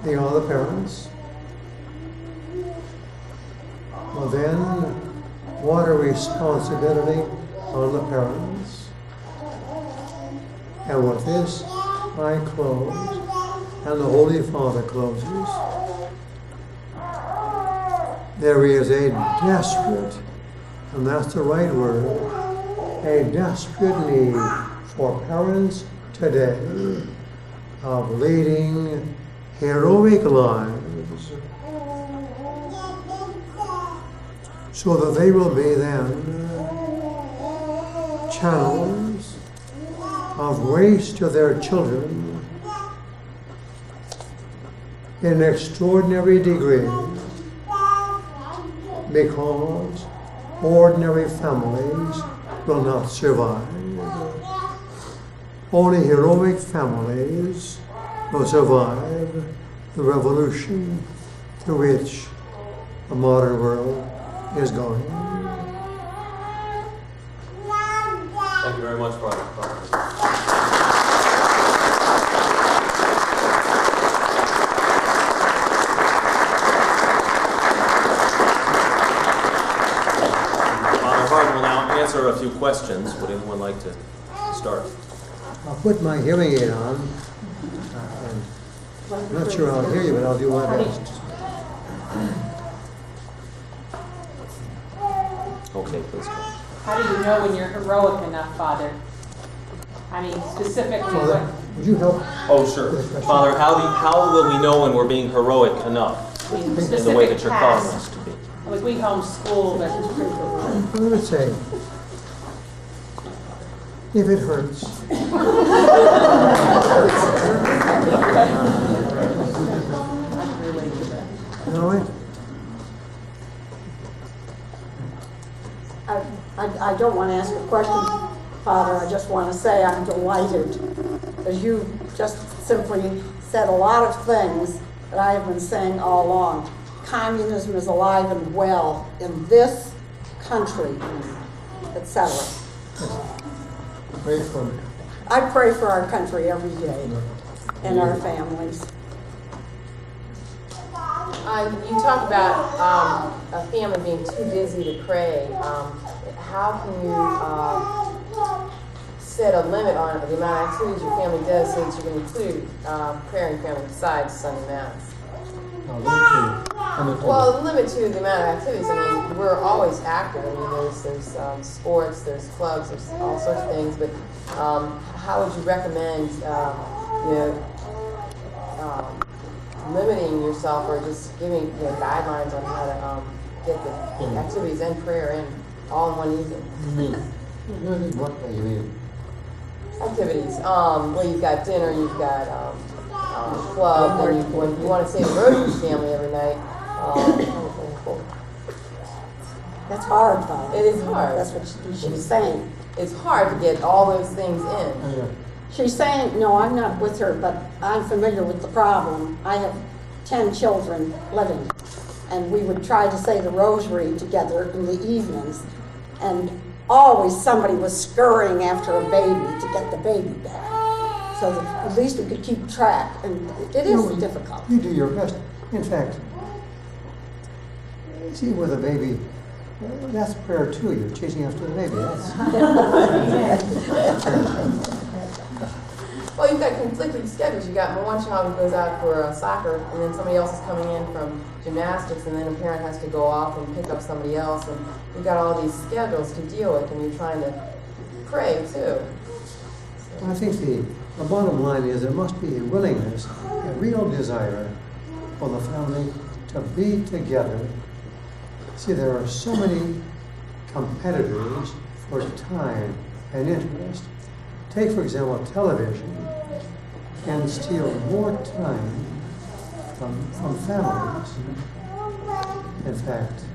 They are the parents. Well then, what a responsibility on the parents. And with this, I close, and the Holy Father closes. There is a desperate, and that's the right word, a desperate need for parents today of leading heroic lives so that they will be then channels of grace to their children in an extraordinary degree, because ordinary families will not survive. Only heroic families will survive the revolution to which the modern world is going. Thank you very much, Father. Father Hardon will now answer a few questions. Would anyone like to start? I'll put my hearing aid on. I'm not sure I'll hear you, but I'll do my best. Okay, please go. How do you know when you're heroic enough, Father? I mean, specifically Father, what? would you help? Oh, sure. Father, how will we know when we're being heroic enough in the way that you're calling us to be? Like we homeschool, but Let's say, if it hurts. All right. I don't want to ask a question, Father. I just want to say I'm delighted, because you just simply said a lot of things that I have been saying all along. Communism is alive and well in this country, etc. Pray for me. I pray for our country every day and our families. You talk about a family being too busy to pray. How can you set a limit on the amount of activities your family does so that you can include prayer in family besides Sunday Mass? Well, limit to the amount of activities. I mean, we're always active. I mean, there's sports, there's clubs, there's all sorts of things. But how would you recommend, limiting yourself, or just giving guidelines on how to get the activities and prayer in all in one evening? What do you mean? Activities. Well, you've got dinner, you've got club, then you want to say the rosary family every night. That's hard, Father. It is hard. That's what she's saying. It's hard to get all those things in. She's saying, no, I'm not with her, but I'm familiar with the problem. I have 10 children living, and we would try to say the rosary together in the evenings, and always somebody was scurrying after a baby to get the baby back, so that at least we could keep track, and it is difficult. You do your best. In fact, see with a baby, that's prayer too. You're chasing after the baby. Well, you've got conflicting schedules. You've got one child who goes out for soccer, and then somebody else is coming in from gymnastics, and then a parent has to go off and pick up somebody else, and you've got all these schedules to deal with, and you're trying to pray too. I think the bottom line is there must be a willingness, a real desire for the family to be together. See, there are so many competitors for time and interest. Take, for example, television can steal more time from families. In fact,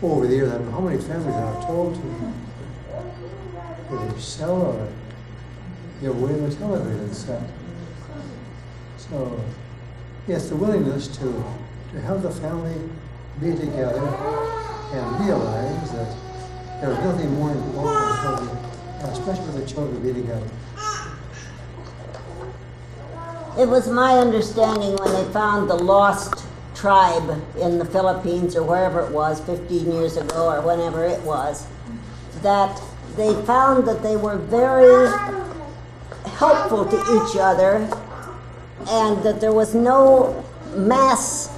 over the years, I don't know how many families I've told to either sell or give away the television set. So, yes, the willingness to have the family be together and realize that there's nothing more important for the, especially for the children, to be together. It was my understanding when they found the lost tribe in the Philippines or wherever it was 15 years ago or whenever it was, that they found that they were very helpful to each other and that there was no mass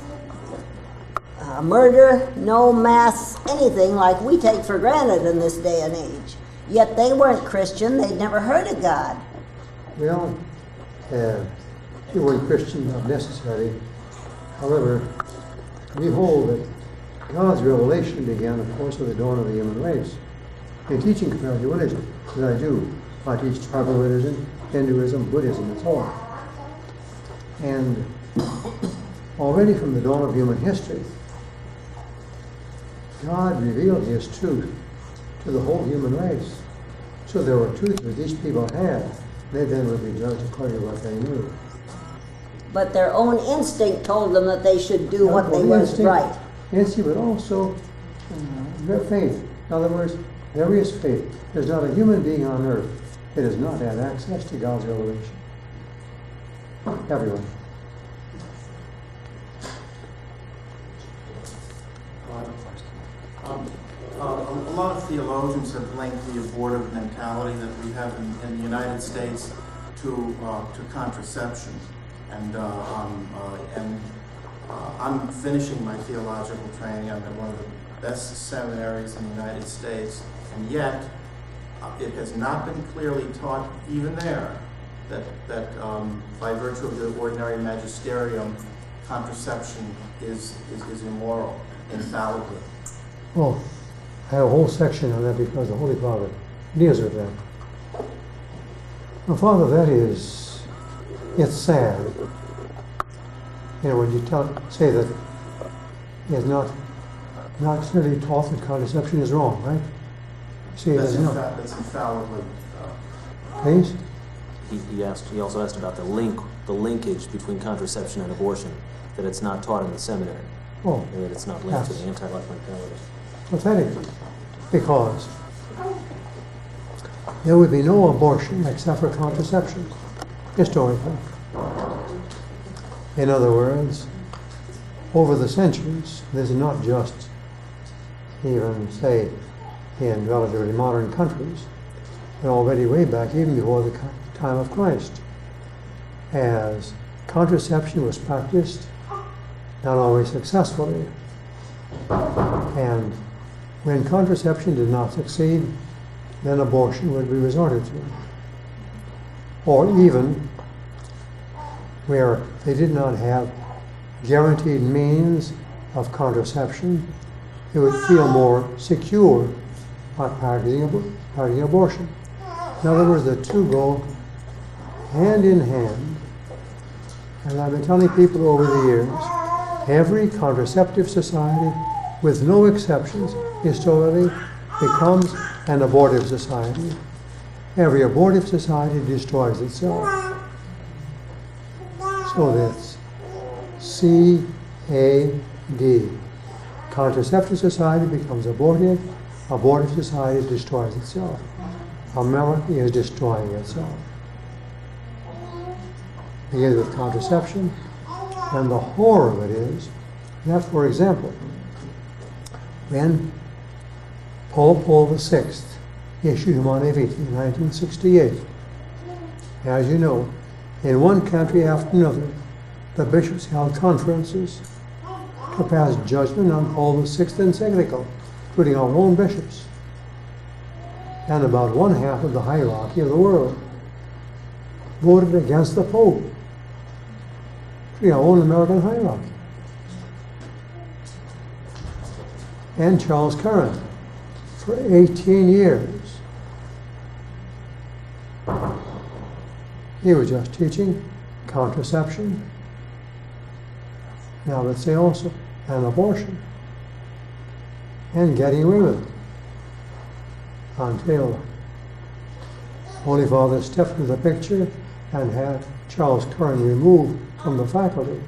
murder, no mass anything like we take for granted in this day and age. Yet they weren't Christian, they'd never heard of God. Well, they weren't Christian, not necessary. However, we hold that God's revelation began, of course, with the dawn of the human race. In teaching comparative religion, as I do, I teach tribal religion, Hinduism, Buddhism, and so on. And already from the dawn of human history, God revealed His truth to the whole human race. So there were truths that these people had. They then would be judged according to what they knew. But their own instinct told them that they should do what they was right. Instinct, but also their faith. In other words, there is faith. There's not a human being on earth that has not had access to God's revelation. Everyone. A lot of theologians have linked the abortive mentality that we have in the United States to contraception, and I'm finishing my theological training. I'm at one of the best seminaries in the United States, and yet it has not been clearly taught, even there, that by virtue of the ordinary magisterium, contraception is immoral, infallibly. Well, I have a whole section on that because the Holy Father deals with that. Well, Father, that is, it's sad. You know, when you say that it's not clearly taught that contraception is wrong, right? See, That's it's not. That's infallibly. Please? He also asked about the linkage between contraception and abortion, that it's not taught in the seminary, Oh, and that it's not linked to the anti-life mentality. pathetic. Because there would be no abortion except for contraception, historically. In other words, over the centuries, this is not just even, say, in relatively modern countries, but already way back, even before the time of Christ, as contraception was practiced, not always successfully. And when contraception did not succeed, then abortion would be resorted to. Or even where they did not have guaranteed means of contraception, they would feel more secure by practicing abortion. In other words, the two go hand in hand. And I've been telling people over the years, every contraceptive society, with no exceptions, historically becomes an abortive society. Every abortive society destroys itself. So that's CAD. Contraceptive society becomes abortive. Abortive society destroys itself. America is destroying itself. Begins with contraception, and the horror of it is that, for example, when Pope Paul VI issued Humanae Vitae in 1968, as you know, in one country after another, the bishops held conferences to pass judgment on Paul VI encyclical, including our own bishops, and about one half of the hierarchy of the world voted against the Pope, including our own American hierarchy. And Charles Curran, for 18 years, he was just teaching contraception, now let's say also an abortion, and getting away with it, until Holy Father stepped into the picture and had Charles Curran removed from the faculty.